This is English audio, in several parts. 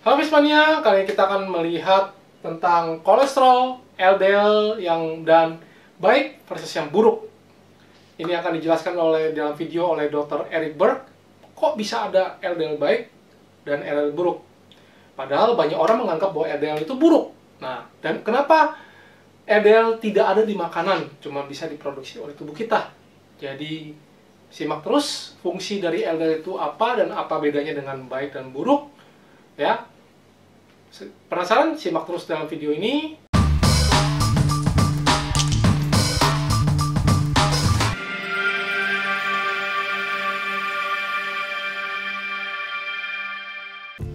Halo Bismania, kali ini kita akan melihat tentang kolesterol, LDL dan baik versus yang buruk. Ini akan dijelaskan dalam video oleh Dr. Buruk. Kok bisa ada LDL baik dan LDL buruk? Padahal banyak orang menganggap bahwa LDL itu buruk. Nah, dan kenapa LDL tidak ada di makanan, cuma bisa diproduksi oleh tubuh kita? Jadi, simak terus fungsi dari LDL itu apa dan apa bedanya dengan baik dan buruk. Ya, penasaran? Simak terus dalam video ini.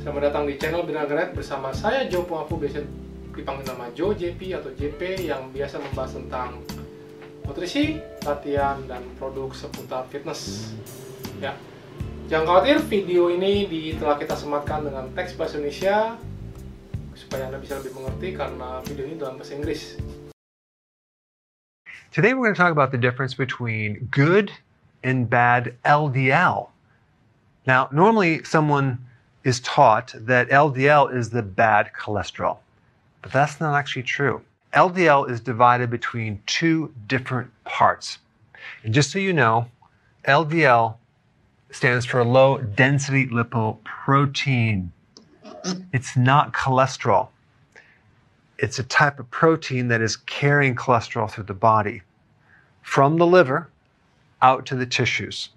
Selamat datang di channel BINARAGA.NET bersama saya Jo Pengapu, biasa dipanggil nama Jo, JP atau JP, yang biasa membahas tentang nutrisi, latihan, dan produk seputar fitness. Ya, jangan khawatir, video ini telah kita sematkan dengan teks bahasa Indonesia supaya Anda bisa lebih mengerti karena video ini dalam bahasa Inggris. Today we're going to talk about the difference between good and bad LDL. Now, normally someone is taught that LDL is the bad cholesterol, but that's not actually true. LDL is divided between two different parts. And just so you know, LDL stands for low density lipoprotein. It's not cholesterol. It's a type of protein that is carrying cholesterol through the body, from the liver out to the tissues.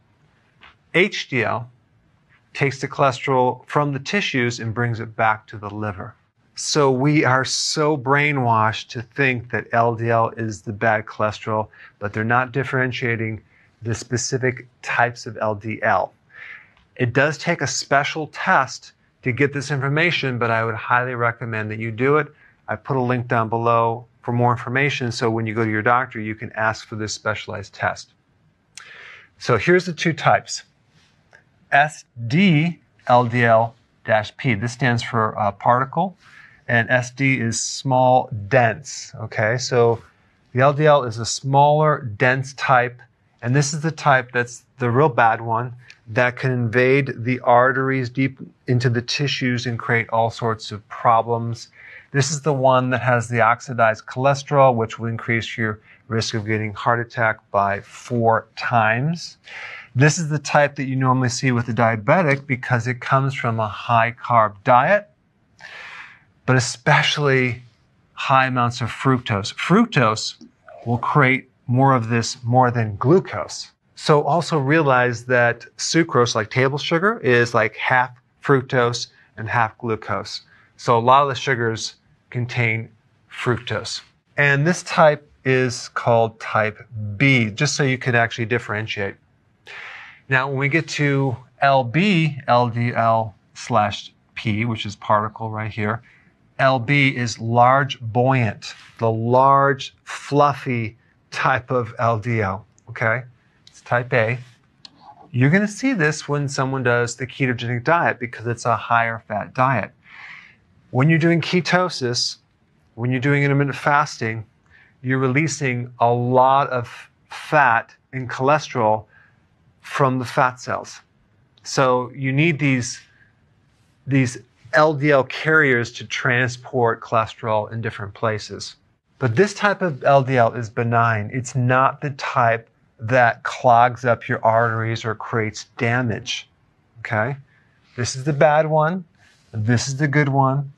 HDL takes the cholesterol from the tissues and brings it back to the liver. So we are so brainwashed to think that LDL is the bad cholesterol, but they're not differentiating the specific types of LDL. It does take a special test to get this information, but I would highly recommend that you do it. I put a link down below for more information, so when you go to your doctor, you can ask for this specialized test. So here's the two types. SD LDL-P. This stands for particle, and SD is small, dense. Okay, so the LDL is a smaller, dense type, and this is the type that's the real bad one that can invade the arteries deep into the tissues and create all sorts of problems. This is the one that has the oxidized cholesterol, which will increase your risk of getting heart attack by 4 times. This is the type that you normally see with a diabetic because it comes from a high-carb diet, but especially high amounts of fructose. Fructose will create more of this more than glucose. So also realize that sucrose, like table sugar, is like half fructose and half glucose. So a lot of the sugars contain fructose. And this type is called type B, just so you can actually differentiate. Now, when we get to LB, LDL/P, which is particle right here, LB is large buoyant, the large fluffy type of LDL, okay? It's type A. You're going to see this when someone does the ketogenic diet because it's a higher fat diet. When you're doing ketosis, when you're doing intermittent fasting, you're releasing a lot of fat and cholesterol from the fat cells. So you need these LDL carriers to transport cholesterol in different places. But this type of LDL is benign. It's not the type that clogs up your arteries or creates damage. Okay? This is the bad one. This is the good one.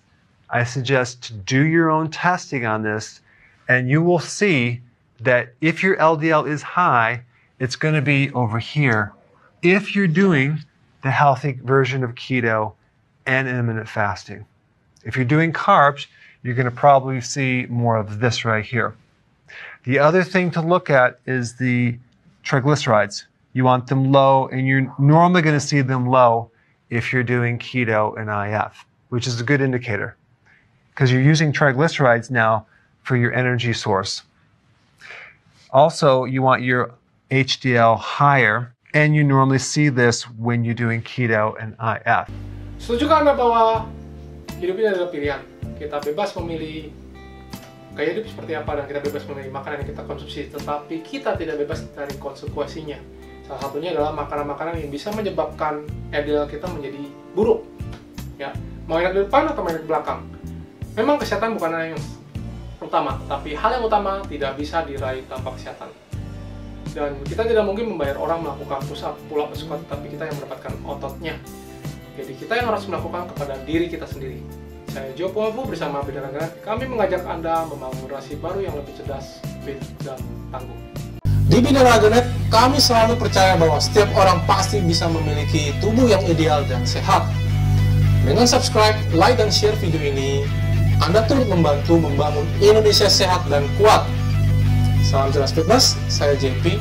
I suggest to do your own testing on this, and you will see that if your LDL is high, it's going to be over here if you're doing the healthy version of keto and intermittent fasting. If you're doing carbs, you're going to probably see more of this right here. The other thing to look at is the triglycerides. You want them low, and you're normally going to see them low if you're doing keto and IF, which is a good indicator because you're using triglycerides now for your energy source. Also, you want your HDL higher, and you normally see this when you're doing keto and IF. Setujukah Anda bahwa hidup ini adalah pilihan? Kita bebas memilih gaya hidup seperti apa, dan kita bebas memilih makanan yang kita konsumsi, tetapi kita tidak bebas dari konsekuensinya. Salah satunya adalah makanan-makanan yang bisa menyebabkan LDL kita menjadi buruk. Ya, mau enak di depan atau enak di belakang. Memang kesehatan bukan hal yang utama, tapi hal yang utama tidak bisa diraih tanpa kesehatan. Dan kita tidak mungkin membayar orang melakukan push up, pull up, squat, tapi kita yang mendapatkan ototnya. Jadi kita yang harus melakukan kepada diri kita sendiri. Saya Joe Puavu bersama BINARAGA.NET. Kami mengajak Anda membangun generasi baru yang lebih cerdas, fit, dan tangguh. Di BINARAGA.NET, kami selalu percaya bahwa setiap orang pasti bisa memiliki tubuh yang ideal dan sehat. Dengan subscribe, like, dan share video ini, Anda turut membantu membangun Indonesia sehat dan kuat. Salam jelas fitness, saya JP.